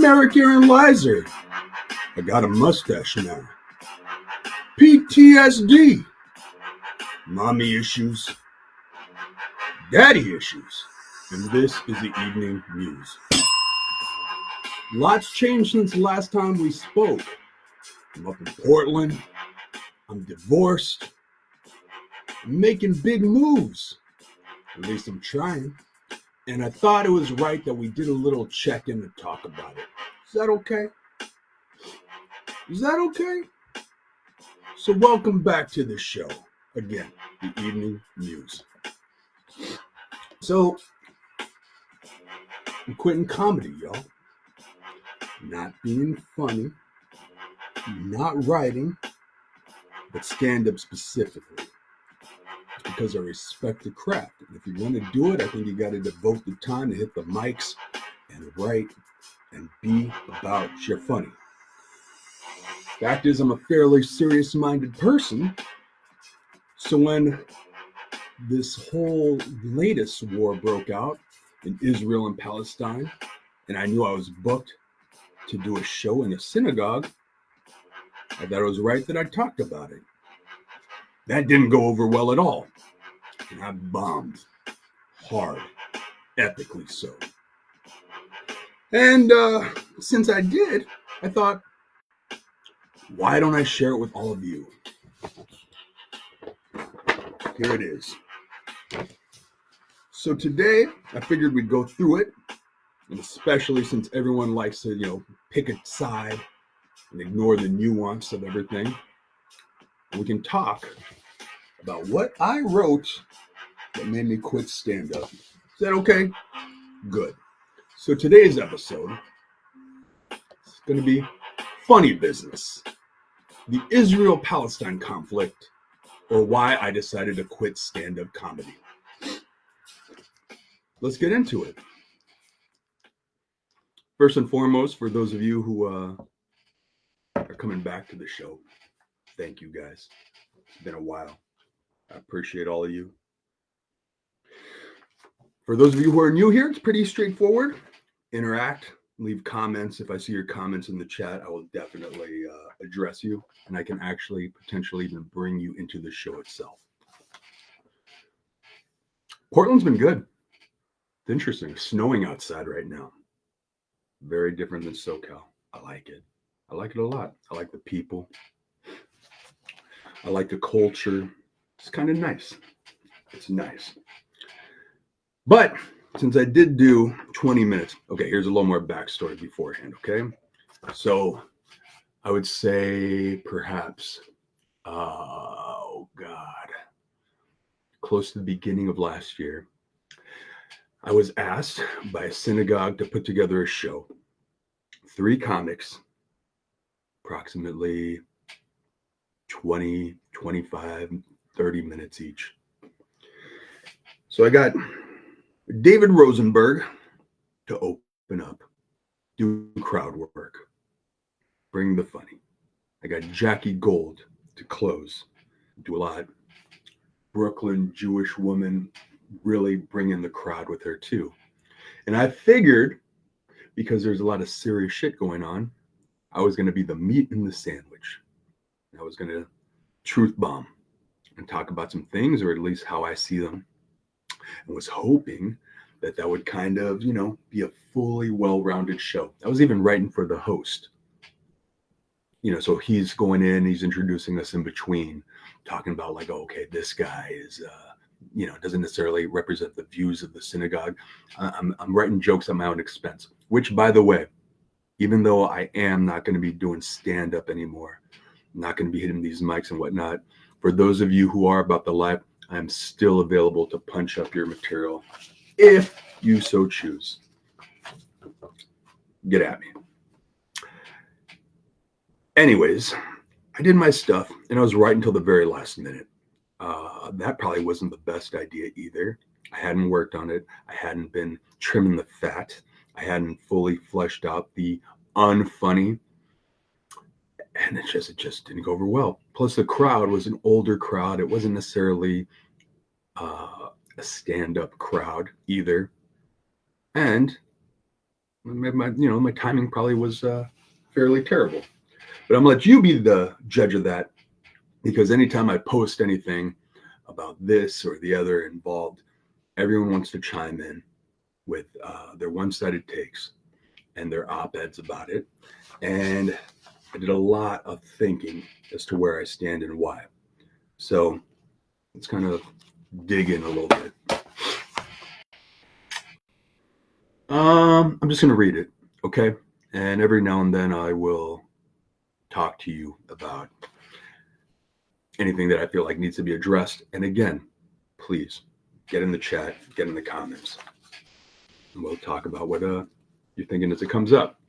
Eric Aaron Lizer. I got a mustache now. PTSD. Mommy issues. Daddy issues. And this is the Evening Muse. Lots changed since the last time we spoke. I'm up in Portland. I'm divorced. I'm making big moves. At least I'm trying. And I thought it was right that we did a little check-in to talk about it. Is that okay? Is that okay? So welcome back to the show. Again, the Evening Muse. So, I'm quitting comedy, y'all. Not being funny. Not writing. But stand-up specifically. It's because I respect the craft. And if you want to do it, I think you got to devote the time to hit the mics and write and be about your funny. Fact is, I'm a fairly serious-minded person. So when this whole latest war broke out in Israel and Palestine, and I knew I was booked to do a show in a synagogue, I thought it was right that I talked about it. That didn't go over well at all. And I bombed hard, epically so. And since I did, I thought, why don't I share it with all of you? Here it is. So today, I figured we'd go through it, and especially since everyone likes to, pick a side and ignore the nuance of everything, we can talk about what I wrote that made me quit stand-up. Is that okay? Good. So today's episode is going to be funny business. The Israel-Palestine conflict, or why I decided to quit stand-up comedy. Let's get into it. First and foremost, for those of you who are coming back to the show, thank you guys. It's been a while. I appreciate all of you. For those of you who are new here, it's pretty straightforward. Interact, leave comments. If I see your comments in the chat, I will definitely address you, and I can actually potentially even bring you into the show itself. Portland's been good. It's interesting. It's snowing outside right now. Very different than SoCal. I like it. I like it a lot. I like the people. I like the culture. It's kind of nice. It's nice. But since I did do 20 minutes, okay, here's a little more backstory beforehand, okay? So I would say perhaps, close to the beginning of last year, I was asked by a synagogue to put together a show. 3 comics, approximately 20, 25, 30 minutes each. So I got David Rosenberg to open up, do crowd work, bring the funny. I got Jackie Gold to close, do a lot. Brooklyn Jewish woman, really bring in the crowd with her too. And I figured, because there's a lot of serious shit going on, I was going to be the meat in the sandwich. I was going to truth bomb and talk about some things, or at least how I see them. And was hoping that would kind of, be a fully well-rounded show. I was even writing for the host. So he's going in, he's introducing us in between, talking about like, oh, okay, this guy is, doesn't necessarily represent the views of the synagogue. I'm writing jokes at my own expense, which, by the way, even though I am not going to be doing stand-up anymore, I'm not going to be hitting these mics and whatnot, for those of you who are about the life, I'm still available to punch up your material if you so choose. Get at me. Anyways, I did my stuff, and I was right until the very last minute. That probably wasn't the best idea either. I hadn't worked on it. I hadn't been trimming the fat. I hadn't fully fleshed out the unfunny. And it just didn't go over well. Plus, the crowd was an older crowd. It wasn't necessarily a stand-up crowd either. And my timing probably was fairly terrible. But I'm gonna let you be the judge of that, because anytime I post anything about this or the other involved, everyone wants to chime in with their one-sided takes and their op-eds about it. And I did a lot of thinking as to where I stand and why. So let's kind of dig in a little bit. I'm just going to read it, okay? And every now and then I will talk to you about anything that I feel like needs to be addressed. And again, please get in the chat, get in the comments, and we'll talk about what you're thinking as it comes up.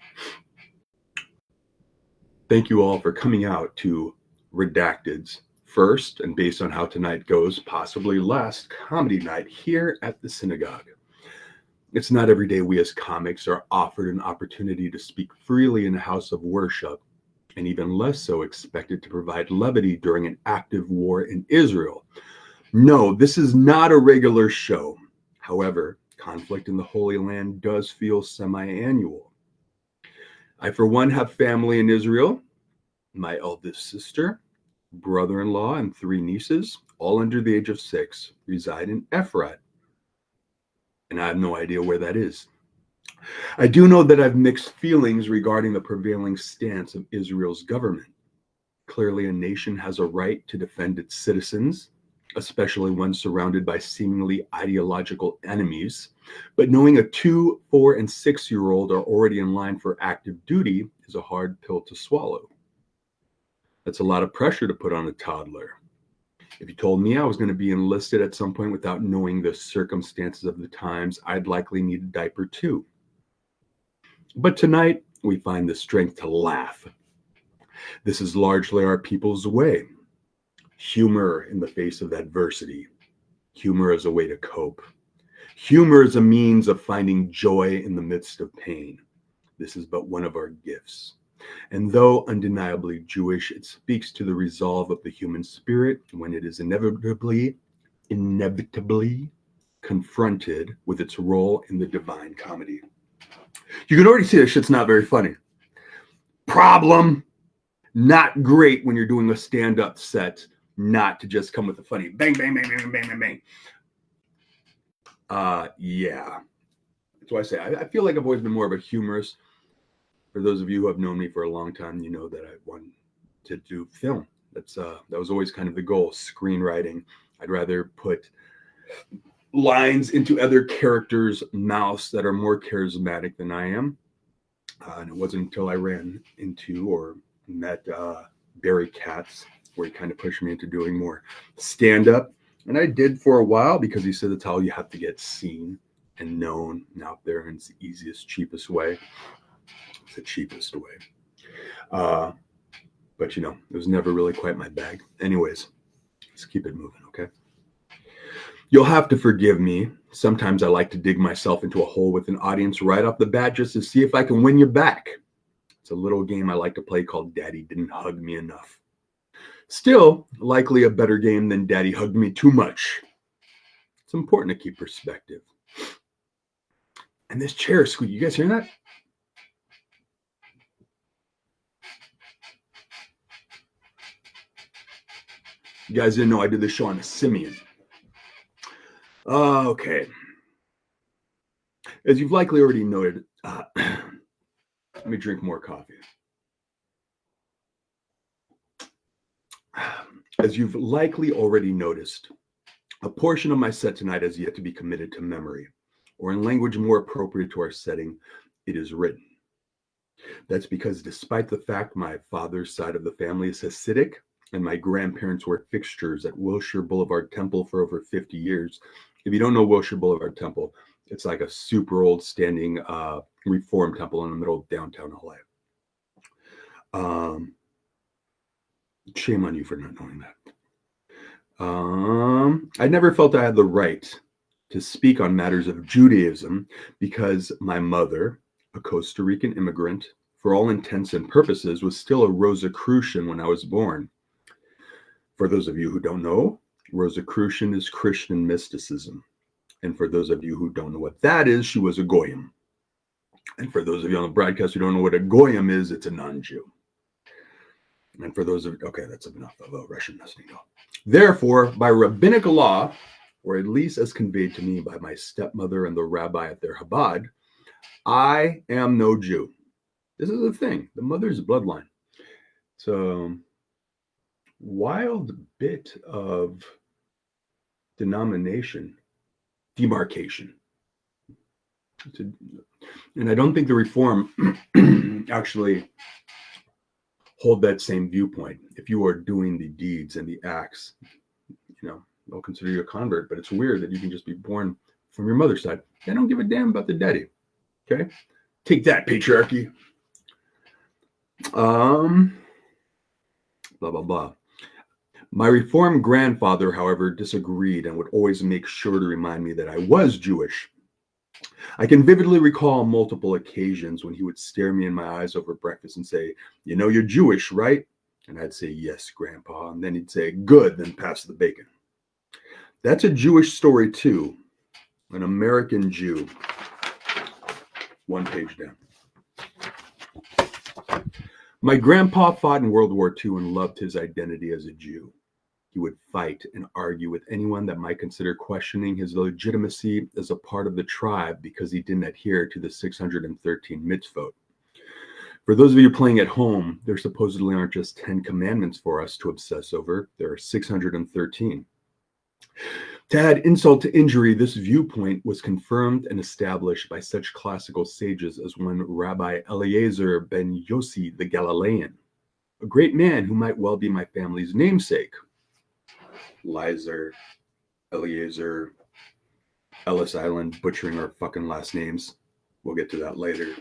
Thank you all for coming out to Redacted's first, and based on how tonight goes, possibly last comedy night here at the Synagogue. It's not every day we as comics are offered an opportunity to speak freely in a house of worship, and even less so expected to provide levity during an active war in Israel. No, this is not a regular show. However, conflict in the Holy Land does feel semi-annual. I, for one, have family in Israel. My eldest sister, brother-in-law, and 3 nieces, all under the age of 6, reside in Efrat. And I have no idea where that is. I do know that I've mixed feelings regarding the prevailing stance of Israel's government. Clearly, a nation has a right to defend its citizens, especially when surrounded by seemingly ideological enemies. But knowing a 2, 4, and 6-year-old are already in line for active duty is a hard pill to swallow. That's a lot of pressure to put on a toddler. If you told me I was going to be enlisted at some point without knowing the circumstances of the times, I'd likely need a diaper too. But tonight, we find the strength to laugh. This is largely our people's way. Humor in the face of adversity. Humor as a way to cope. Humor is a means of finding joy in the midst of pain. This is but one of our gifts. And though undeniably Jewish, it speaks to the resolve of the human spirit when it is inevitably confronted with its role in the divine comedy. You can already see this shit's not very funny. Problem, not great when you're doing a stand-up set, not to just come with a funny bang, bang, bang, bang, bang, bang, bang. Yeah. That's why I say I feel like I've always been more of a humorist. For those of you who have known me for a long time, you know that I wanted to do film. That was always kind of the goal, screenwriting. I'd rather put lines into other characters' mouths that are more charismatic than I am. And it wasn't until I ran into or met Barry Katz where he kind of pushed me into doing more stand-up. And I did for a while because he said that's how you have to get seen and known and out there, and it's the easiest, cheapest way. It's the cheapest way. But, it was never really quite my bag. Anyways, let's keep it moving, okay? You'll have to forgive me. Sometimes I like to dig myself into a hole with an audience right off the bat just to see if I can win you back. It's a little game I like to play called Daddy Didn't Hug Me Enough. Still, likely a better game than Daddy Hugged Me Too Much. It's important to keep perspective. And this chair squeak, you guys hear that? You guys didn't know I did this show on a simian. Okay. As you've likely already noted, let me drink more coffee. As you've likely already noticed, a portion of my set tonight has yet to be committed to memory, or in language more appropriate to our setting, it is written. That's because despite the fact my father's side of the family is Hasidic, and my grandparents were fixtures at Wilshire Boulevard Temple for over 50 years. If you don't know Wilshire Boulevard Temple, it's like a super old standing Reform temple in the middle of downtown LA. Shame on you for not knowing that. I never felt I had the right to speak on matters of Judaism because my mother, a Costa Rican immigrant, for all intents and purposes, was still a Rosicrucian when I was born. For those of you who don't know, Rosicrucian is Christian mysticism. And for those of you who don't know what that is, she was a Goyim. And for those of you on the broadcast who don't know what a goyim is, it's a non-Jew. And for those of you, okay, that's enough of a Russian listening. Therefore, by rabbinic law, or at least as conveyed to me by my stepmother and the rabbi at their Chabad, I am no Jew. This is the thing, the mother's bloodline. So, wild bit of denomination, demarcation. And I don't think the Reform actually hold that same viewpoint. If you are doing the deeds and the acts, they'll consider you a convert. But it's weird that you can just be born from your mother's side. They don't give a damn about the daddy. Okay? Take that, patriarchy. Blah, blah, blah. My Reformed grandfather, however, disagreed and would always make sure to remind me that I was Jewish. I can vividly recall multiple occasions when he would stare me in my eyes over breakfast and say, "You know you're Jewish, right?" And I'd say, "Yes, Grandpa." And then he'd say, "Good, then pass the bacon." That's a Jewish story too. An American Jew. One page down. My grandpa fought in World War II and loved his identity as a Jew. He would fight and argue with anyone that might consider questioning his legitimacy as a part of the tribe because he didn't adhere to the 613 mitzvot. For those of you playing at home, there supposedly aren't just 10 commandments for us to obsess over. There are 613. To add insult to injury, this viewpoint was confirmed and established by such classical sages as one Rabbi Eliezer ben Yossi the Galilean, a great man who might well be my family's namesake. Lizer, Eliezer, Ellis Island, butchering our fucking last names. We'll get to that later.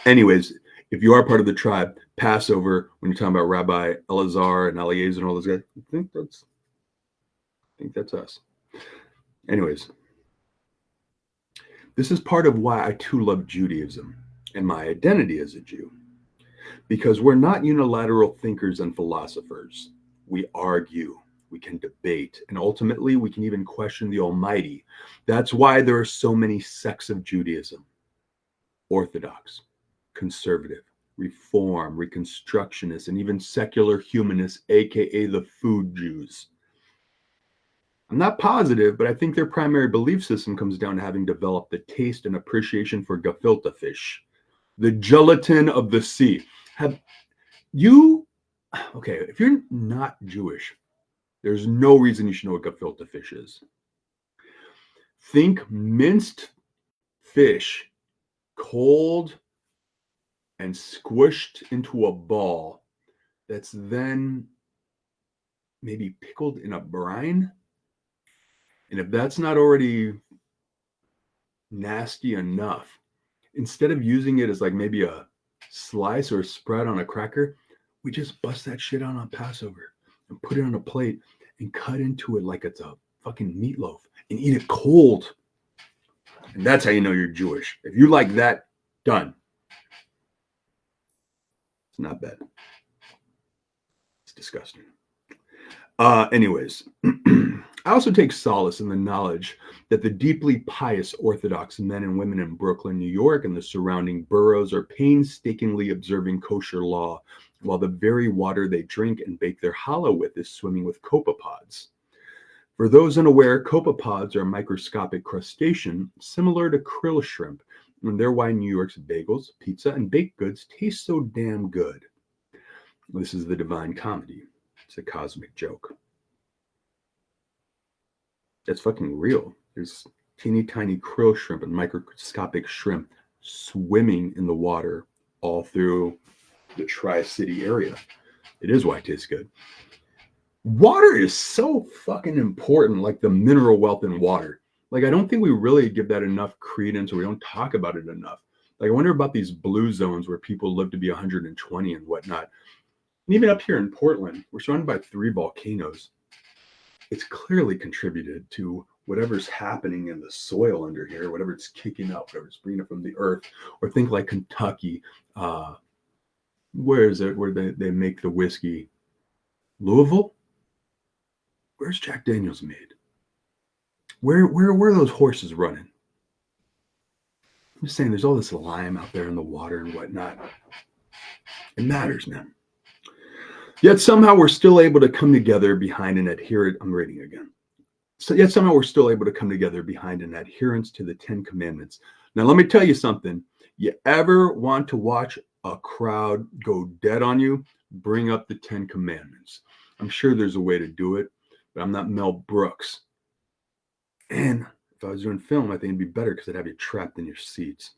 Anyways, if you are part of the tribe, Passover, when you're talking about Rabbi Elazar and Eliezer and all those guys, I think that's us. Anyways, this is part of why I too love Judaism and my identity as a Jew. Because we're not unilateral thinkers and philosophers. We argue, we can debate, and ultimately we can even question the Almighty. That's why there are so many sects of Judaism. Orthodox, conservative, Reform, Reconstructionist, and even secular humanists, aka the food Jews. I'm not positive, but I think their primary belief system comes down to having developed the taste and appreciation for gefilte fish, the gelatin of the sea. Okay, if you're not Jewish, there's no reason you should know what gefilte fish is. Think minced fish, cold and squished into a ball that's then maybe pickled in a brine. And if that's not already nasty enough, instead of using it as like maybe a slice or a spread on a cracker, we just bust that shit out on Passover and put it on a plate and cut into it like it's a fucking meatloaf and eat it cold. And that's how you know you're Jewish. If you like that, done. It's not bad. It's disgusting. Anyways, I also take solace in the knowledge that the deeply pious Orthodox men and women in Brooklyn, New York, and the surrounding boroughs are painstakingly observing kosher law, while the very water they drink and bake their challah with is swimming with copepods. For those unaware, copepods are a microscopic crustacean similar to krill shrimp, and they're why New York's bagels, pizza, and baked goods taste so damn good. This is the Divine Comedy. It's a cosmic joke. That's fucking real. There's teeny tiny krill shrimp and microscopic shrimp swimming in the water all through the Tri-City area. It is why it tastes good. Water is so fucking important, like the mineral wealth in water. Like, I don't think we really give that enough credence, or we don't talk about it enough. Like, I wonder about these blue zones where people live to be 120 and whatnot. And even up here in Portland, we're surrounded by 3 volcanoes. It's clearly contributed to whatever's happening in the soil under here, whatever it's kicking up, whatever it's bringing up from the earth. Or think like Kentucky. Where is it where they make the whiskey? Louisville? Where's Jack Daniels made? Where are those horses running? I'm just saying, there's all this lime out there in the water and whatnot. It matters, man. Yet somehow we're still able to come together behind an adherent. I'm reading again. So yet somehow we're still able to come together behind an adherence to the 10 Commandments. Now, let me tell you something. You ever want to watch a crowd go dead on you? Bring up the 10 Commandments. I'm sure there's a way to do it, but I'm not Mel Brooks. And if I was doing film, I think it'd be better because I'd have you trapped in your seats.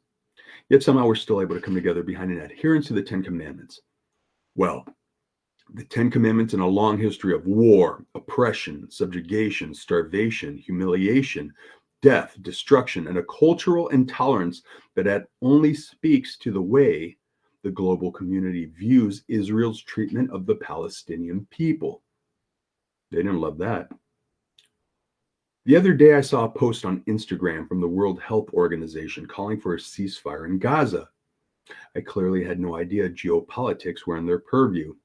Yet somehow we're still able to come together behind an adherence to the 10 Commandments. Well, the 10 Commandments in a long history of war, oppression, subjugation, starvation, humiliation, death, destruction, and a cultural intolerance that only speaks to the way the global community views Israel's treatment of the Palestinian people. They didn't love that. The other day, I saw a post on Instagram from the World Health Organization calling for a ceasefire in Gaza. I clearly had no idea geopolitics were in their purview.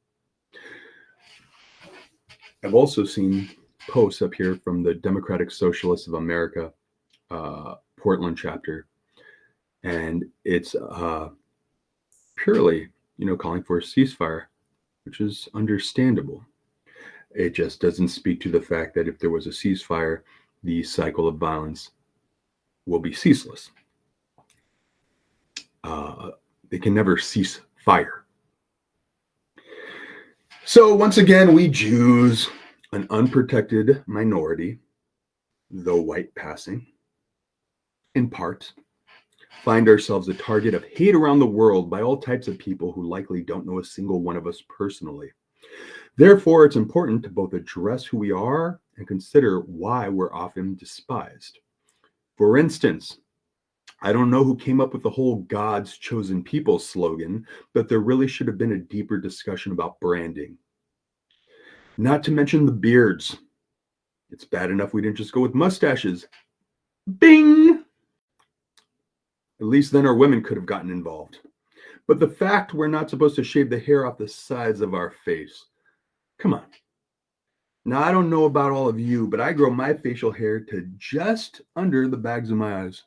I've also seen posts up here from the Democratic Socialists of America, Portland chapter, and it's purely, calling for a ceasefire, which is understandable. It just doesn't speak to the fact that if there was a ceasefire, the cycle of violence will be ceaseless. They can never cease fire. So once again, we Jews, an unprotected minority, though white passing, in part, find ourselves a target of hate around the world by all types of people who likely don't know a single one of us personally. Therefore, it's important to both address who we are and consider why we're often despised. For instance, I don't know who came up with the whole God's chosen people slogan, but there really should have been a deeper discussion about branding. Not to mention the beards. It's bad enough we didn't just go with mustaches. Bing! At least then our women could have gotten involved. But the fact we're not supposed to shave the hair off the sides of our face. Come on. Now, I don't know about all of you, but I grow my facial hair to just under the bags of my eyes.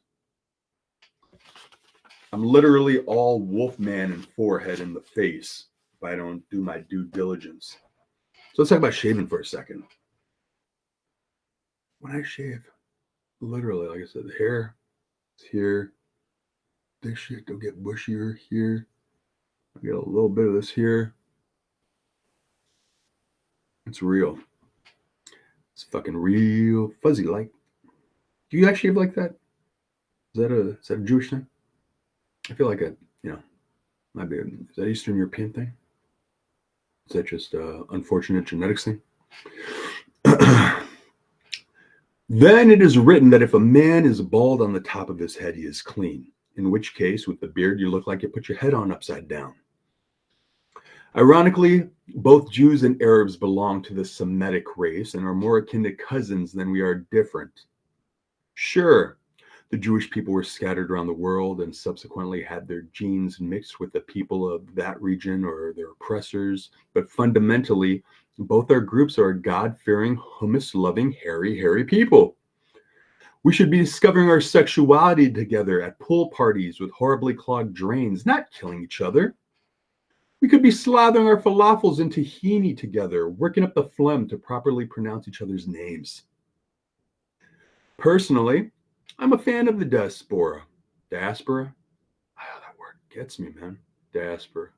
I'm literally all wolfman and forehead in the face if I don't do my due diligence. So let's talk about shaving for a second. When I shave, literally, like I said, the hair is here. This shit will get bushier here. I get a little bit of this here. It's real. It's fucking real fuzzy like. Do you guys shave like that? Is that a Jewish thing? I feel like might be. Is that Eastern European thing? Is that just unfortunate genetics thing? Then it is written that if a man is bald on the top of his head, he is clean. In which case, with the beard, you look like you put your head on upside down. Ironically, both Jews and Arabs belong to the Semitic race and are more akin to cousins than we are different. Sure, the Jewish people were scattered around the world and subsequently had their genes mixed with the people of that region or their oppressors, but fundamentally, both our groups are God-fearing, hummus-loving, hairy people. We should be discovering our sexuality together at pool parties with horribly clogged drains, not killing each other. We could be slathering our falafels in tahini together, working up the phlegm to properly pronounce each other's names. Personally, I'm a fan of the diaspora. Diaspora? Ah, that word gets me, man. Diaspora.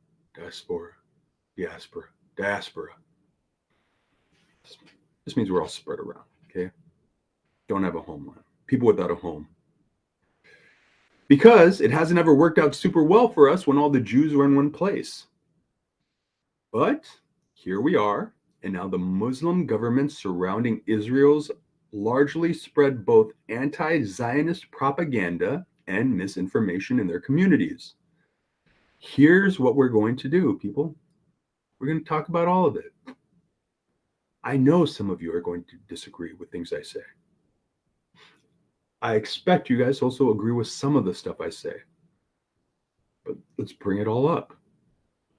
This means we're all spread around, okay? Don't have a homeland. People without a home. Because it hasn't ever worked out super well for us when all the Jews were in one place. But here we are, and now the Muslim governments surrounding Israel's largely spread both anti-Zionist propaganda and misinformation in their communities. Here's what we're going to do, people. We're going to talk about all of it. I know some of you are going to disagree with things I say. I expect you guys also agree with some of the stuff I say. But let's bring it all up.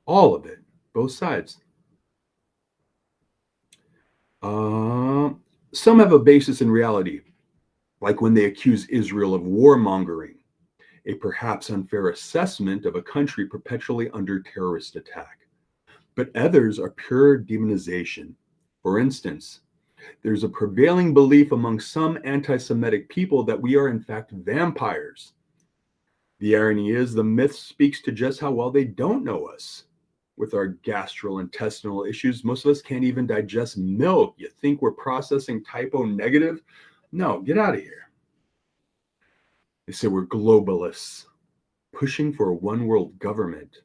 All of it. Both sides. Some have a basis in reality, like when they accuse Israel of warmongering. a perhaps unfair assessment of a country perpetually under terrorist attack. But others are pure demonization. For instance, there's a prevailing belief among some anti-Semitic people that we are in fact vampires. The irony is the myth speaks to just how well they don't know us. With our gastrointestinal issues, most of us can't even digest milk. You think we're processing typo negative? No, get out of here. They say we're globalists, pushing for a one world government,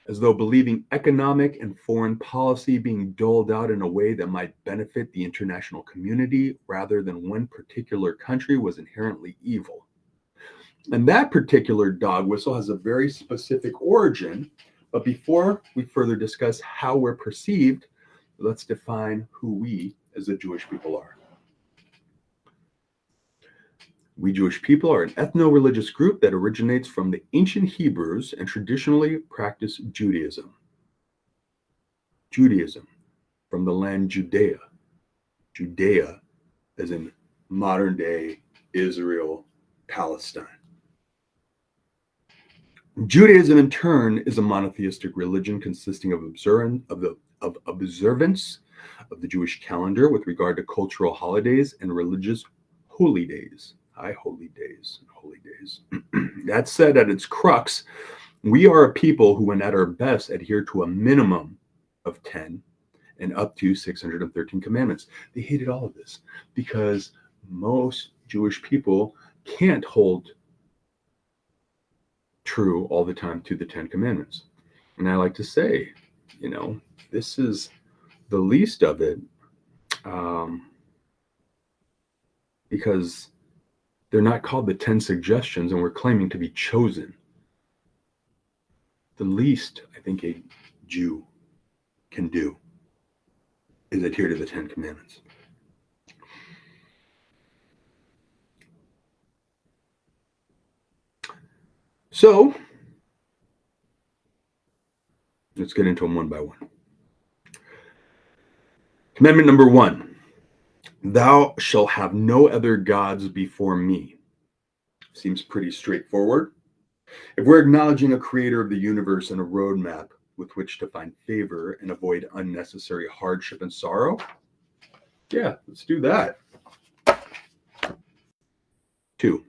as though believing economic and foreign policy being doled out in a way that might benefit the international community rather than one particular country was inherently evil. And that particular dog whistle has a very specific origin. But before we further discuss how we're perceived, let's define who we as the Jewish people are. We Jewish people are an ethno-religious group that originates from the ancient Hebrews and traditionally practice Judaism. Judaism, from the land Judea. Judea, as in modern day Israel, Palestine. Judaism, in turn, is a monotheistic religion consisting of observance of the Jewish calendar with regard to cultural holidays and religious holy days. Holy days. That said, at its crux, we are a people who, when at our best, adhere to a minimum of 10 and up to 613 commandments. They hated all of this because most Jewish people can't hold true all the time to the 10 commandments. And I like to say, this is the least of it, because they're not called the 10 suggestions and we're claiming to be chosen. The least I think a Jew can do is adhere to the 10 commandments. So let's get into them one by one. Commandment number 1, thou shalt have no other gods before me. Seems pretty straightforward. If we're acknowledging a creator of the universe and a roadmap with which to find favor and avoid unnecessary hardship and sorrow, yeah, let's do that. 2,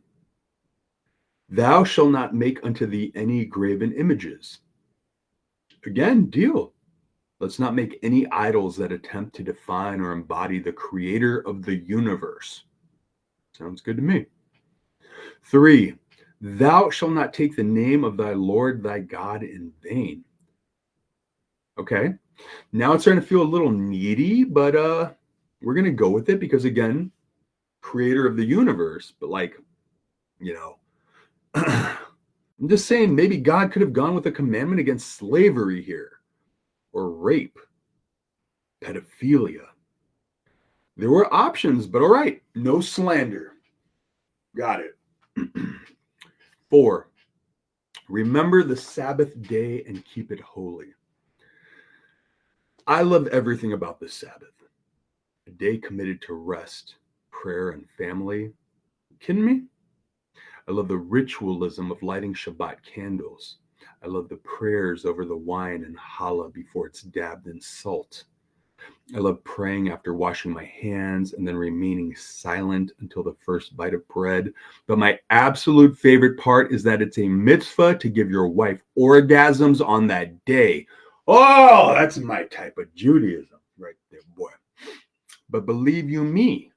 thou shalt not make unto thee any graven images. Again, deal. Let's not make any idols that attempt to define or embody the creator of the universe. Sounds good to me. 3, thou shalt not take the name of thy Lord thy God in vain. Okay, now it's starting to feel a little needy, but we're going to go with it because, again, creator of the universe, but I'm just saying maybe God could have gone with a commandment against slavery here, or rape, pedophilia. There were options, but all right, no slander. Got it. 4, remember the Sabbath day and keep it holy. I love everything about the Sabbath. A day committed to rest, prayer, and family. You kidding me? I love the ritualism of lighting Shabbat candles. I love the prayers over the wine and challah before it's dabbed in salt. I love praying after washing my hands and then remaining silent until the first bite of bread. But my absolute favorite part is that it's a mitzvah to give your wife orgasms on that day. Oh, that's my type of Judaism right there, boy. But believe you me,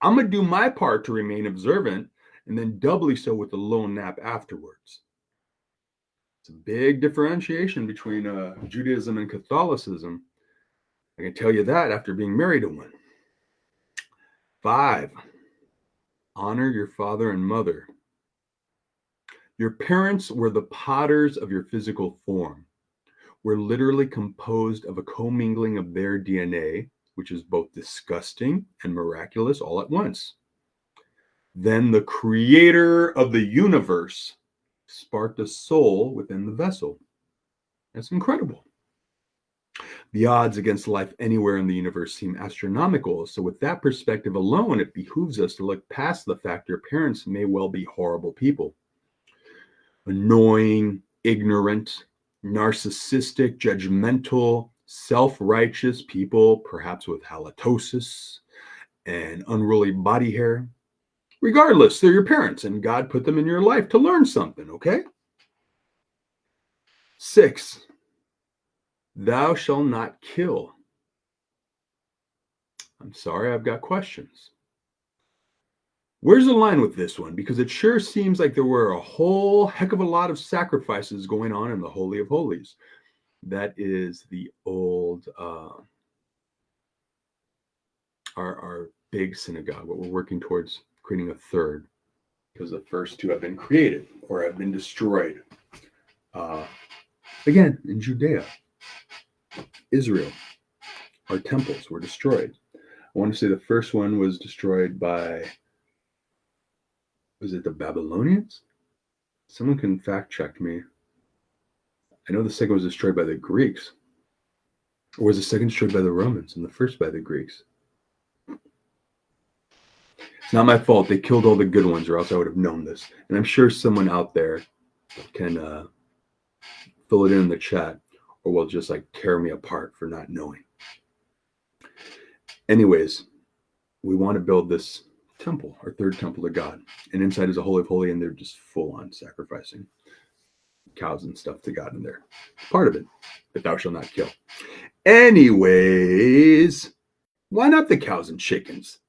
I'm going to do my part to remain observant and then doubly so with the lone nap afterwards. It's a big differentiation between Judaism and Catholicism. I can tell you that after being married to one. 5, honor your father and mother. Your parents were the potters of your physical form. We're literally composed of a commingling of their DNA, which is both disgusting and miraculous all at once. Then the creator of the universe sparked a soul within the vessel. That's incredible. The odds against life anywhere in the universe seem astronomical. So with that perspective alone, it behooves us to look past the fact your parents may well be horrible people. annoying, ignorant, narcissistic, judgmental, self-righteous people, perhaps with halitosis and unruly body hair. Regardless, they're your parents and God put them in your life to learn something, okay? 6, thou shalt not kill. I'm sorry, I've got questions. Where's the line with this one? Because it sure seems like there were a whole heck of a lot of sacrifices going on in the Holy of Holies. That is the old, our big synagogue, what we're working towards creating a third, because the first two have been created or have been destroyed. Again, in Judea, Israel, our temples were destroyed. I want to say the first one was destroyed by, was it the Babylonians? Someone can fact check me. I know the second was destroyed by the Greeks. Or was the second destroyed by the Romans and the first by the Greeks? It's not my fault. They killed all the good ones, or else I would have known this. And I'm sure someone out there can fill it in the chat, or will just like tear me apart for not knowing. Anyways, we want to build this temple, our third temple to God. And inside is a holy of holy, and they're just full on sacrificing cows and stuff to God in there. Part of it, but thou shalt not kill. Anyways, why not the cows and chickens?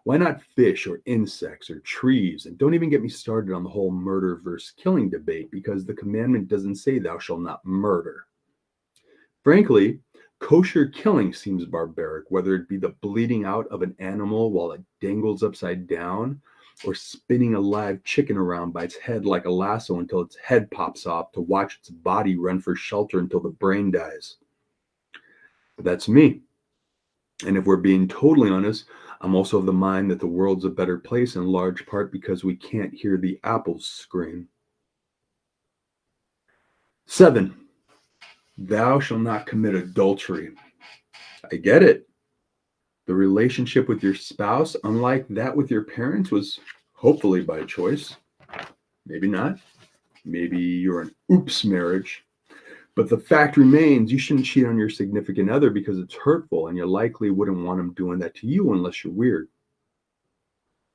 Why not fish or insects or trees? And don't even get me started on the whole murder versus killing debate, because the commandment doesn't say thou shalt not murder. Frankly, kosher killing seems barbaric, whether it be the bleeding out of an animal while it dangles upside down, or spinning a live chicken around by its head like a lasso until its head pops off to watch its body run for shelter until the brain dies. That's me. And if we're being totally honest, I'm also of the mind that the world's a better place in large part because we can't hear the apples scream. 7, thou shalt not commit adultery. I get it. The relationship with your spouse, unlike that with your parents, was hopefully by choice. Maybe not. Maybe you're an oops marriage. But the fact remains, you shouldn't cheat on your significant other because it's hurtful, and you likely wouldn't want them doing that to you unless you're weird.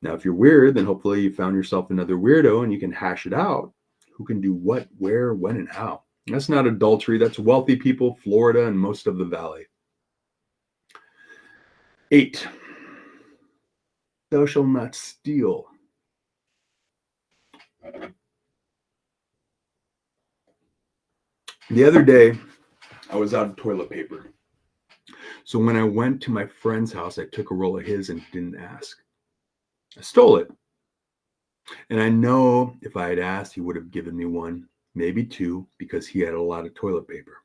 Now, if you're weird, then hopefully you found yourself another weirdo and you can hash it out. Who can do what, where, when, and how. That's not adultery. That's wealthy people, Florida, and most of the valley. 8, thou shalt not steal. The other day, I was out of toilet paper. So when I went to my friend's house, I took a roll of his and didn't ask. I stole it. And I know if I had asked, he would have given me one, maybe two, because he had a lot of toilet paper.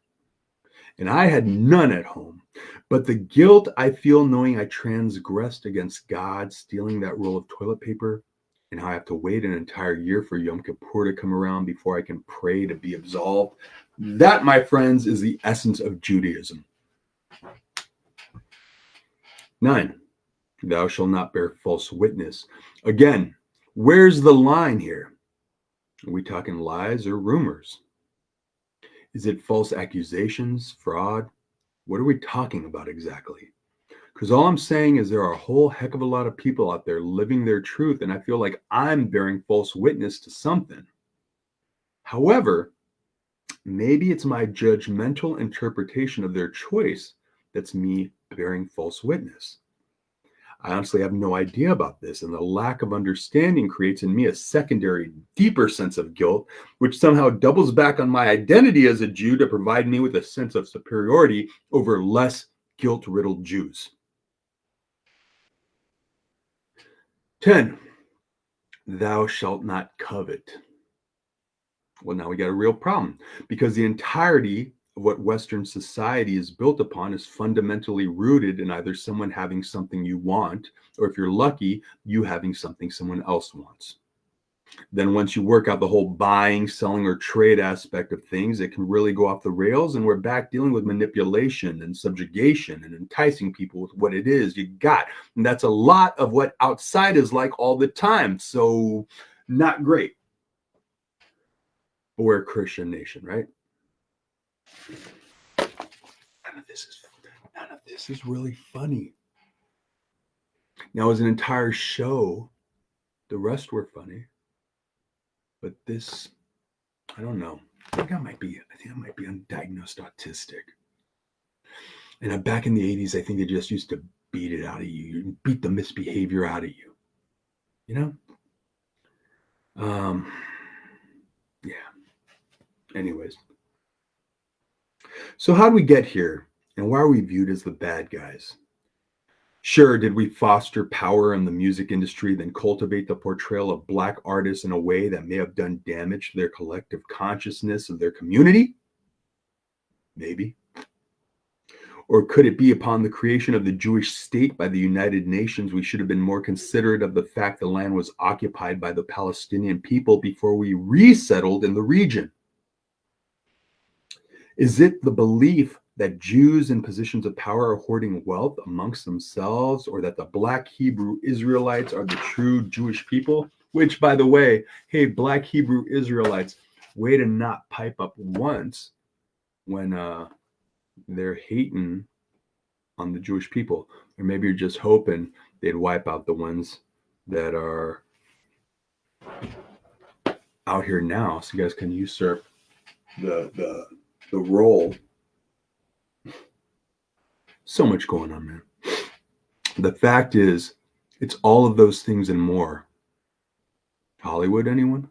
And I had none at home. But the guilt I feel knowing I transgressed against God, stealing that roll of toilet paper, and how I have to wait an entire year for Yom Kippur to come around before I can pray to be absolved, that, my friends, is the essence of Judaism. 9, thou shalt not bear false witness. Again, where's the line here? Are we talking lies or rumors? Is it false accusations, fraud? What are we talking about exactly? Because all I'm saying is there are a whole heck of a lot of people out there living their truth, and I feel like I'm bearing false witness to something. However, maybe it's my judgmental interpretation of their choice that's me bearing false witness. I honestly have no idea about this, and the lack of understanding creates in me a secondary, deeper sense of guilt, which somehow doubles back on my identity as a Jew to provide me with a sense of superiority over less guilt-riddled Jews. 10, thou shalt not covet. Well, now we got a real problem, because the entirety of what Western society is built upon is fundamentally rooted in either someone having something you want, or if you're lucky, you having something someone else wants. Then once you work out the whole buying, selling, or trade aspect of things, it can really go off the rails, and we're back dealing with manipulation and subjugation and enticing people with what it is you got. And that's a lot of what outside is like all the time. So not great. But we're a Christian nation, right? None of this is really funny. Now, as an entire show, the rest were funny. But this, I don't know. I think I might be undiagnosed autistic. And back in the 80s, I think they just used to beat it out of you, beat the misbehavior out of you. You know? Yeah. Anyways. So how did we get here? And why are we viewed as the bad guys? Sure, did we foster power in the music industry, then cultivate the portrayal of Black artists in a way that may have done damage to their collective consciousness of their community? Maybe. Or could it be upon the creation of the Jewish state by the United Nations, we should have been more considerate of the fact the land was occupied by the Palestinian people before we resettled in the region? Is it the belief that Jews in positions of power are hoarding wealth amongst themselves, or that the Black Hebrew Israelites are the true Jewish people? Which, by the way, hey, Black Hebrew Israelites, way to not pipe up once when they're hating on the Jewish people. Or maybe you're just hoping they'd wipe out the ones that are out here now, so you guys can usurp the role. So much going on, man. The fact is, it's all of those things and more. Hollywood, anyone?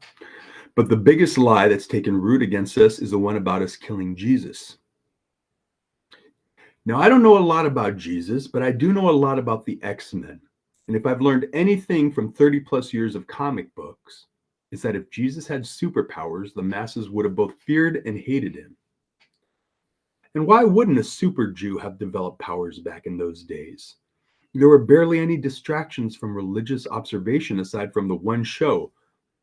But the biggest lie that's taken root against us is the one about us killing Jesus. Now, I don't know a lot about Jesus, but I do know a lot about the X-Men. And if I've learned anything from 30 plus years of comic books, is that if Jesus had superpowers, the masses would have both feared and hated him. And why wouldn't a super Jew have developed powers back in those days? There were barely any distractions from religious observation aside from the one show,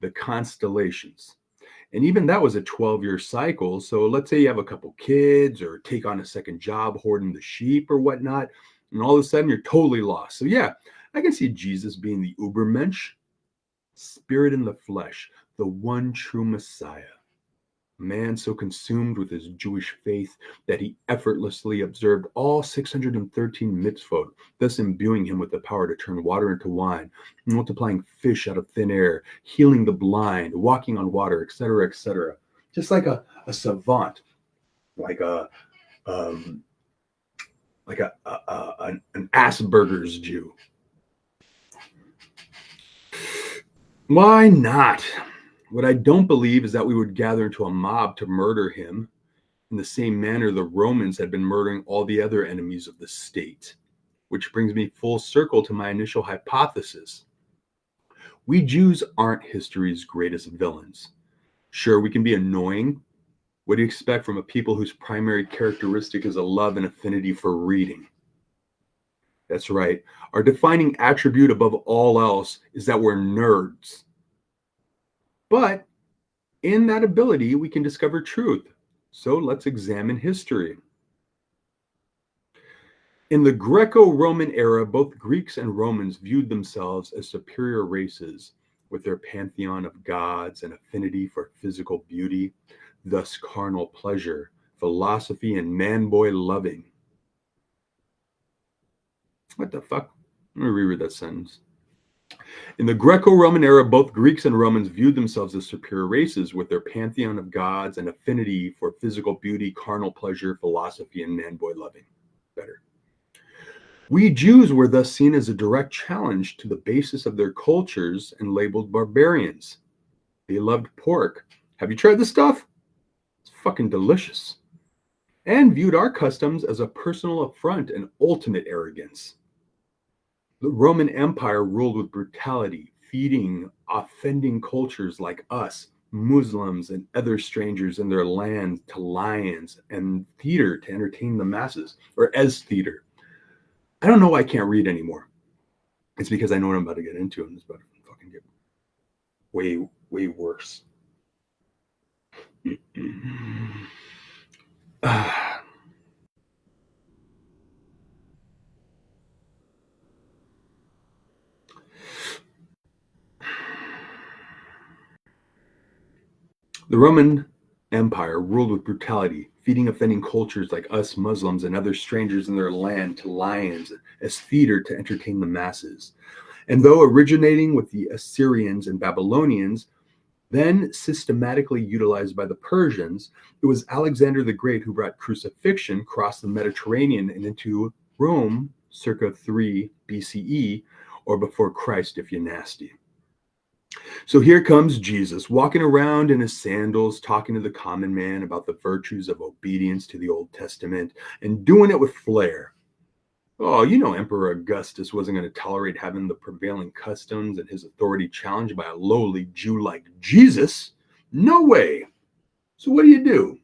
the constellations. And even that was a 12-year cycle. So let's say you have a couple kids or take on a second job hoarding the sheep or whatnot, and all of a sudden you're totally lost. So yeah, I can see Jesus being the Ubermensch, spirit in the flesh, the one true Messiah. A man so consumed with his Jewish faith that he effortlessly observed all 613 mitzvot, thus imbuing him with the power to turn water into wine, multiplying fish out of thin air, healing the blind, walking on water, etc., etc. Just like a savant, like an Asperger's Jew. Why not? What I don't believe is that we would gather into a mob to murder him in the same manner the Romans had been murdering all the other enemies of the state. Which brings me full circle to my initial hypothesis. We Jews aren't history's greatest villains. Sure, we can be annoying. What do you expect from a people whose primary characteristic is a love and affinity for reading? That's right. Our defining attribute above all else is that we're nerds. But in that ability, we can discover truth. So let's examine history. In the Greco-Roman era, both Greeks and Romans viewed themselves as superior races with their pantheon of gods and affinity for physical beauty, thus carnal pleasure, philosophy, and man-boy loving. What the fuck? Let me reread that sentence. In the Greco-Roman era, both Greeks and Romans viewed themselves as superior races with their pantheon of gods and affinity for physical beauty, carnal pleasure, philosophy, and man-boy loving. Better. We Jews were thus seen as a direct challenge to the basis of their cultures and labeled barbarians. They loved pork. Have you tried this stuff? It's fucking delicious. And viewed our customs as a personal affront and ultimate arrogance. The Roman Empire ruled with brutality, feeding offending cultures like us, Muslims, and other strangers in their land to lions, and theater to entertain the masses, or as theater. I don't know why I can't read anymore. It's because I know what I'm about to get into, and it's about to fucking get way, way worse. The Roman Empire ruled with brutality, feeding offending cultures like us Muslims and other strangers in their land to lions as feeder to entertain the masses. And though originating with the Assyrians and Babylonians, then systematically utilized by the Persians, it was Alexander the Great who brought crucifixion across the Mediterranean and into Rome circa 3 BCE, or before Christ if you're nasty. So here comes Jesus, walking around in his sandals, talking to the common man about the virtues of obedience to the Old Testament, and doing it with flair. Oh, you know, Emperor Augustus wasn't going to tolerate having the prevailing customs and his authority challenged by a lowly Jew like Jesus. No way. So what do?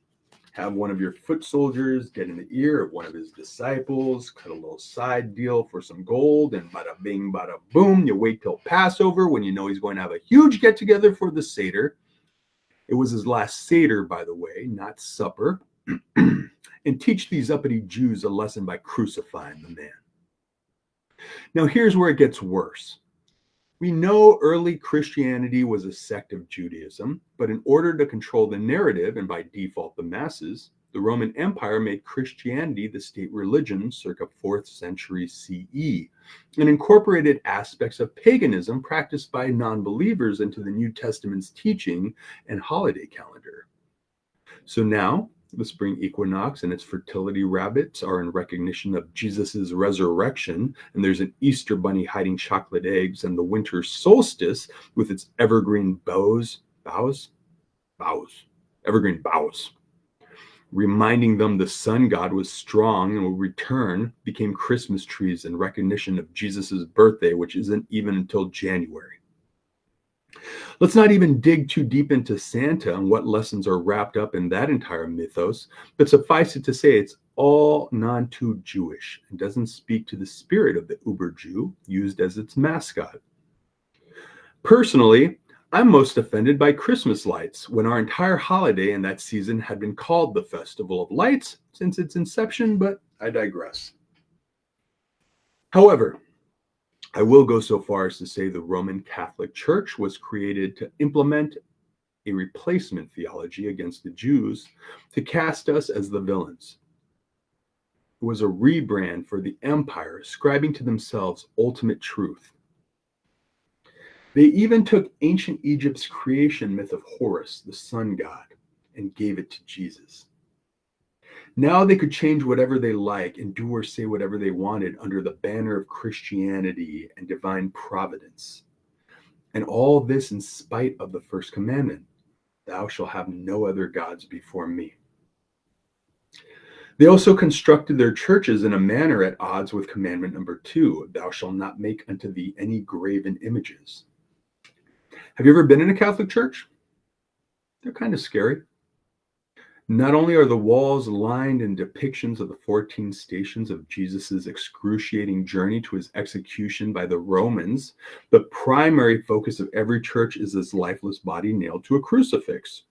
Have one of your foot soldiers get in the ear of one of his disciples, cut a little side deal for some gold, and bada bing, bada boom, you wait till Passover when you know he's going to have a huge get together for the Seder. It was his last Seder, by the way, not supper. And teach these uppity Jews a lesson by crucifying the man. Now, here's where it gets worse. We know early Christianity was a sect of Judaism, but in order to control the narrative and by default the masses, the Roman Empire made Christianity the state religion circa 4th century CE and incorporated aspects of paganism practiced by non-believers into the New Testament's teaching and holiday calendar. So now, the spring equinox and its fertility rabbits are in recognition of Jesus's resurrection, and there's an Easter bunny hiding chocolate eggs, and the winter solstice with its evergreen evergreen boughs, reminding them the sun god was strong and will return, became Christmas trees in recognition of Jesus's birthday, which isn't even until January. Let's not even dig too deep into Santa and what lessons are wrapped up in that entire mythos, but suffice it to say it's all non-too Jewish and doesn't speak to the spirit of the Uber Jew used as its mascot. Personally, I'm most offended by Christmas lights, when our entire holiday in that season had been called the Festival of Lights since its inception, but I digress. However, I will go so far as to say the Roman Catholic Church was created to implement a replacement theology against the Jews to cast us as the villains. It was a rebrand for the empire, ascribing to themselves ultimate truth. They even took ancient Egypt's creation myth of Horus, the sun god, and gave it to Jesus. Now they could change whatever they like and do or say whatever they wanted under the banner of Christianity and divine providence. And all this in spite of the first commandment, thou shalt have no other gods before me. They also constructed their churches in a manner at odds with commandment number 2, thou shalt not make unto thee any graven images. Have you ever been in a Catholic church? They're kind of scary. Not only are the walls lined in depictions of the 14 stations of Jesus's excruciating journey to his execution by the Romans, the primary focus of every church is his lifeless body nailed to a crucifix.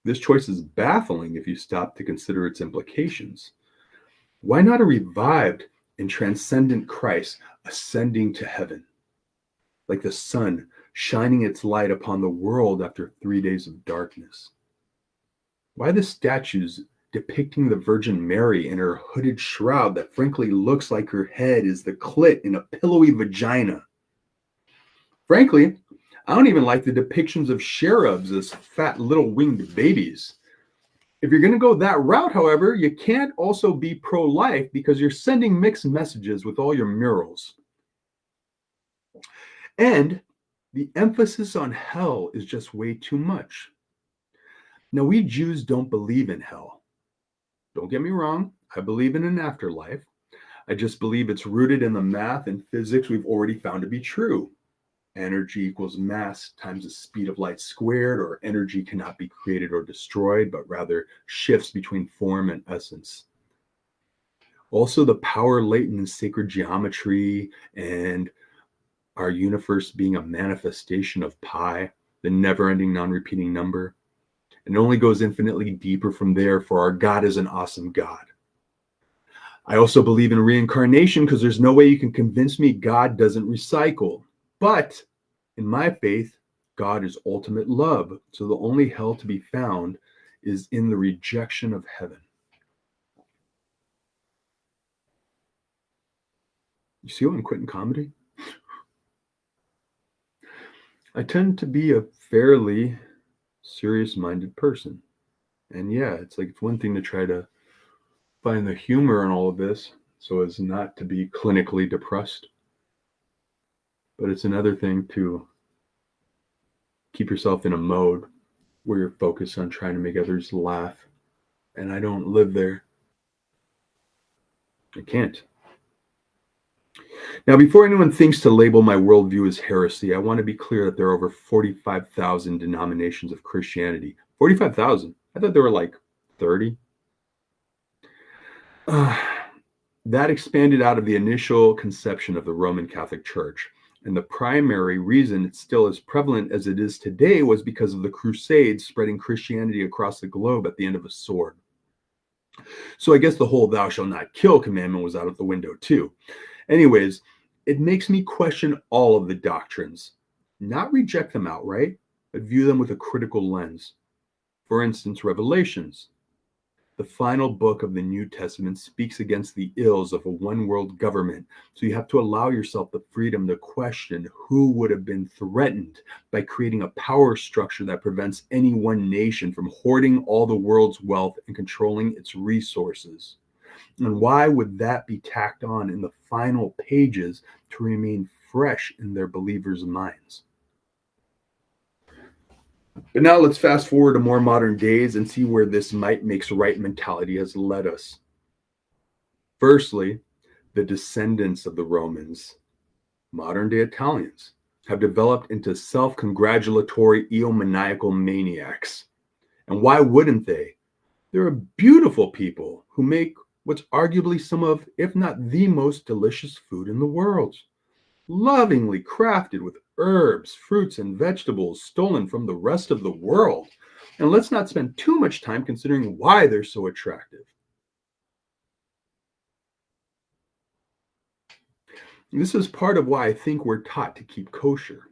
This choice is baffling if you stop to consider its implications. Why not a revived and transcendent Christ ascending to heaven, like the sun shining its light upon the world after 3 days of darkness? Why the statues depicting the Virgin Mary in her hooded shroud that frankly looks like her head is the clit in a pillowy vagina? Frankly, I don't even like the depictions of cherubs as fat little winged babies. If you're going to go that route, however, you can't also be pro-life because you're sending mixed messages with all your murals. And the emphasis on hell is just way too much. Now, we Jews don't believe in hell. Don't get me wrong. I believe in an afterlife. I just believe it's rooted in the math and physics we've already found to be true. Energy equals mass times the speed of light squared, or energy cannot be created or destroyed, but rather shifts between form and essence. Also, the power latent in sacred geometry and our universe being a manifestation of pi, the never-ending, non-repeating number. It only goes infinitely deeper from there, for our God is an awesome God. I also believe in reincarnation because there's no way you can convince me God doesn't recycle. But in my faith, God is ultimate love. So the only hell to be found is in the rejection of heaven. You see why I'm quitting comedy? I tend to be a fairly serious-minded person. And yeah, it's like it's one thing to try to find the humor in all of this so as not to be clinically depressed. But it's another thing to keep yourself in a mode where you're focused on trying to make others laugh. And I don't live there. I can't. Now, before anyone thinks to label my worldview as heresy, I want to be clear that there are over 45,000 denominations of Christianity. 45,000? I thought there were like 30. That expanded out of the initial conception of the Roman Catholic Church. And the primary reason it's still as prevalent as it is today was because of the Crusades spreading Christianity across the globe at the end of a sword. So I guess the whole thou shalt not kill commandment was out of the window too. Anyways, it makes me question all of the doctrines, not reject them outright, but view them with a critical lens. For instance, Revelations. The final book of the New Testament speaks against the ills of a one world government. So you have to allow yourself the freedom to question who would have been threatened by creating a power structure that prevents any one nation from hoarding all the world's wealth and controlling its resources. And why would that be tacked on in the final pages to remain fresh in their believers' minds? But now let's fast forward to more modern days and see where this might makes right mentality has led us. Firstly, the descendants of the Romans, modern day Italians, have developed into self-congratulatory eomaniacal maniacs. And why wouldn't they? They're beautiful people who make what's arguably some of, if not the most delicious food in the world, lovingly crafted with herbs, fruits, and vegetables stolen from the rest of the world. And let's not spend too much time considering why they're so attractive. This is part of why I think we're taught to keep kosher.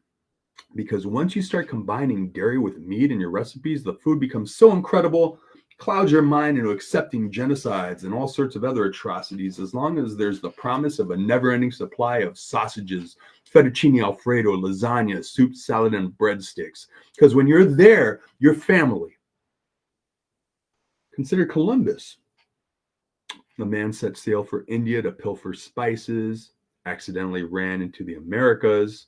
Because once you start combining dairy with meat in your recipes, the food becomes so incredible, clouds your mind into accepting genocides and all sorts of other atrocities, as long as there's the promise of a never-ending supply of sausages, fettuccine alfredo, lasagna, soup, salad, and breadsticks. Because when you're there, you're family. Consider Columbus. The man set sail for India to pilfer spices, accidentally ran into the Americas,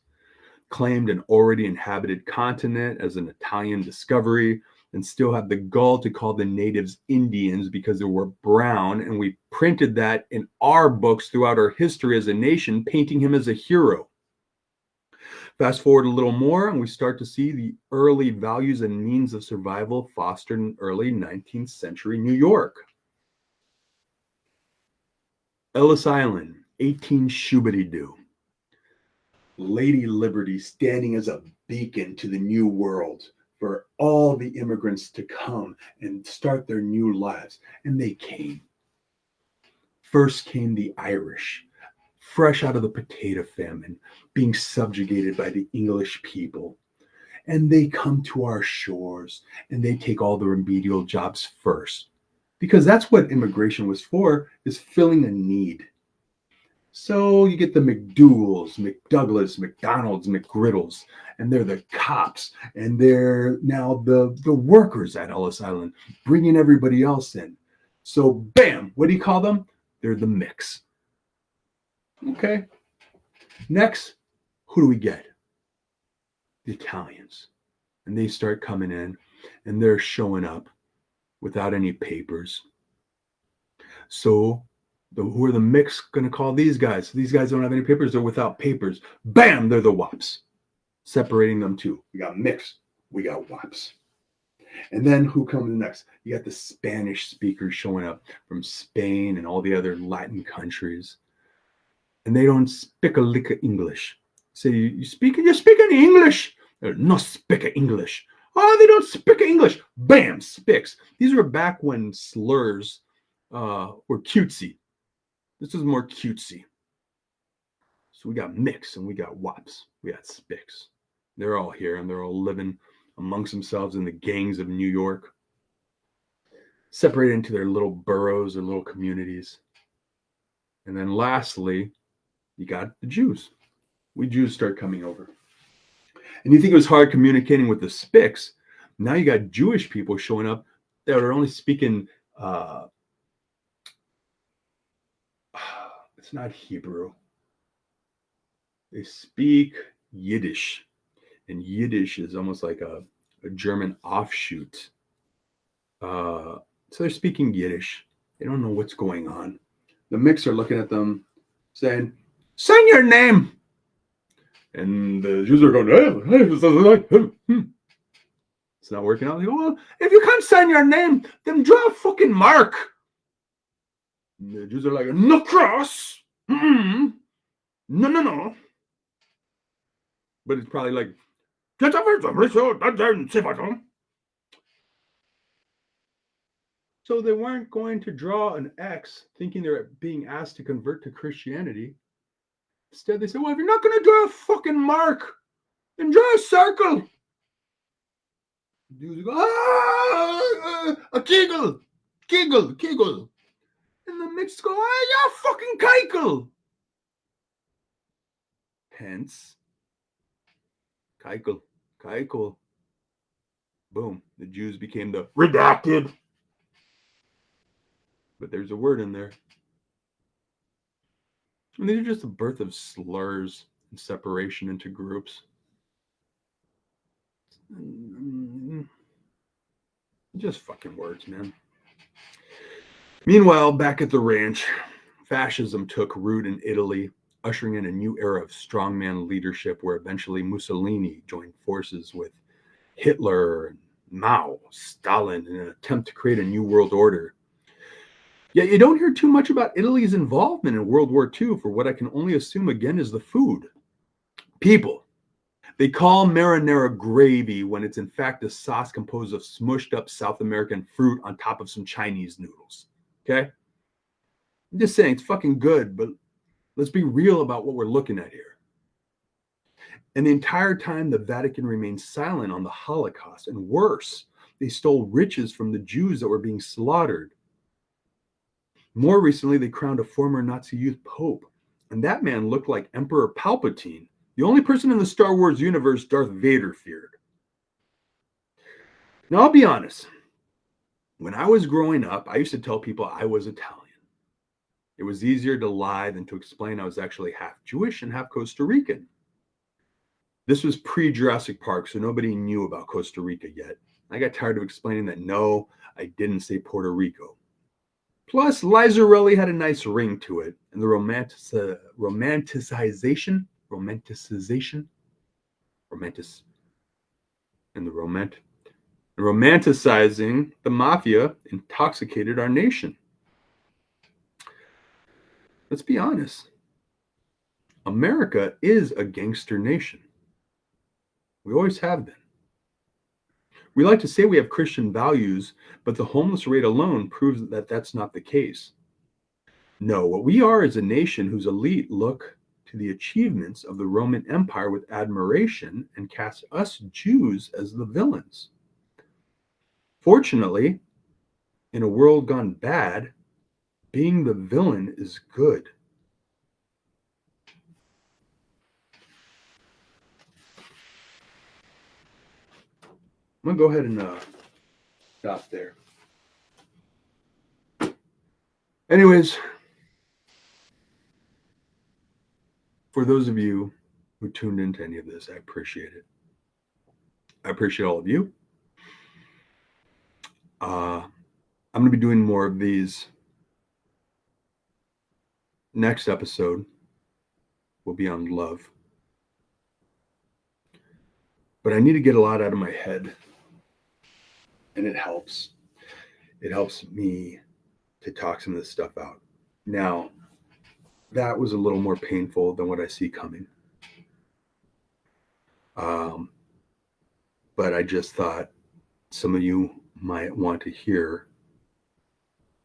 claimed an already inhabited continent as an Italian discovery, and still have the gall to call the natives Indians because they were brown. And we printed that in our books throughout our history as a nation, painting him as a hero. Fast forward a little more, and we start to see the early values and means of survival fostered in early 19th century New York. Ellis Island, 18 Shubity-Doo. Lady Liberty standing as a beacon to the new world for all the immigrants to come and start their new lives. And they came. First came the Irish, fresh out of the potato famine, being subjugated by the English people. And they come to our shores and they take all the remedial jobs first. Because that's what immigration was for, is filling a need. So you get the McDougalls, McDouglas, McDonald's, McGriddles, and they're the cops, and they're now the workers at Ellis Island, bringing everybody else in. So bam, what do you call them? They're the mix. Okay. Next, who do we get? The Italians. And they start coming in, and they're showing up without any papers. So who are the mix going to call these guys? These guys don't have any papers. They're without papers. Bam, they're the WAPs. Separating them too. We got mix. We got WAPs. And then who comes next? You got the Spanish speakers showing up from Spain and all the other Latin countries. And they don't speak a lick of English. Say, you're speaking English? No speak English. Oh, they don't speak English. Bam, spicks. These were back when slurs were cutesy. This is more cutesy. So we got mix and we got wops. We got spicks. They're all here, and they're all living amongst themselves in the gangs of New York, separated into their little boroughs or little communities. And then lastly, you got the Jews. We Jews start coming over. And you think it was hard communicating with the Spics. Now you got Jewish people showing up that are only speaking, it's not Hebrew. They speak Yiddish. And Yiddish is almost like a German offshoot. So they're speaking Yiddish. They don't know what's going on. The Micks are looking at them saying, "Sign your name." And the Jews are going, it's not working out. They go, "Well, if you can't sign your name, then draw a fucking mark." And the Jews are like, "No cross. Mm-mm. No, no, no." But it's probably like, so they weren't going to draw an X thinking they're being asked to convert to Christianity. Instead, they said, "Well, if you're not going to draw a fucking mark, then draw a circle." Dudes go, a kegel, kegel, kegel. And the Micks go, yeah, fucking keikel. Hence, keikel, keikel. Boom. The Jews became the redacted. But there's a word in there. And these are just the birth of slurs and separation into groups. Just fucking words, man. Meanwhile, back at the ranch, fascism took root in Italy, ushering in a new era of strongman leadership where eventually Mussolini joined forces with Hitler, Mao, Stalin in an attempt to create a new world order. Yet you don't hear too much about Italy's involvement in World War II for what I can only assume again is the food. People. They call marinara gravy when it's in fact a sauce composed of smushed up South American fruit on top of some Chinese noodles. Okay? I'm just saying it's fucking good, but let's be real about what we're looking at here. And the entire time, the Vatican remained silent on the Holocaust. And worse, they stole riches from the Jews that were being slaughtered. More recently, they crowned a former Nazi youth pope. And that man looked like Emperor Palpatine, the only person in the Star Wars universe Darth Vader feared. Now, I'll be honest. When I was growing up, I used to tell people I was Italian. It was easier to lie than to explain I was actually half Jewish and half Costa Rican. This was pre-Jurassic Park, so nobody knew about Costa Rica yet. I got tired of explaining that no, I didn't say Puerto Rico. Plus, Lizzarelli had a nice ring to it, and the romanticization, romanticizing the mafia intoxicated our nation. Let's be honest. America is a gangster nation. We always have been. We like to say we have Christian values, but the homeless rate alone proves that that's not the case. No, what we are is a nation whose elite look to the achievements of the Roman Empire with admiration and cast us Jews as the villains. Fortunately, in a world gone bad, being the villain is good. I'm going to go ahead and stop there. Anyways, for those of you who tuned into any of this, I appreciate it. I appreciate all of you. I'm going to be doing more of these. Next episode will be on love. But I need to get a lot out of my head. And it helps. It helps me to talk some of this stuff out. Now, that was a little more painful than what I see coming. But I just thought some of you might want to hear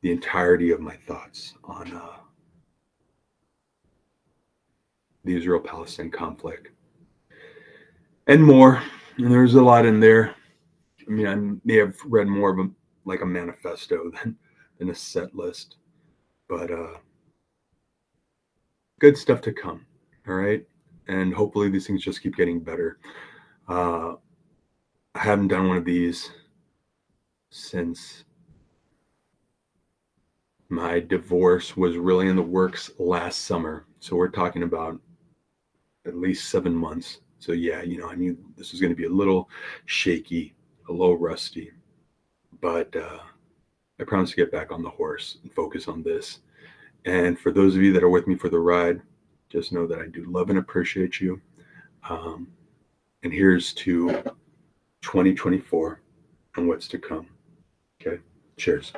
the entirety of my thoughts on the Israel-Palestine conflict. and more. And there's a lot in there. I mean, I may have read more of a manifesto than a set list, but good stuff to come. All right, and hopefully these things just keep getting better. I haven't done one of these since my divorce was really in the works last summer. So we're talking about at least 7 months. So yeah, I knew this was going to be a little shaky, a little rusty, but I promise to get back on the horse and focus on this. And for those of you that are with me for the ride, just know that I do love and appreciate you. Um, and here's to 2024 and what's to come. Okay, cheers.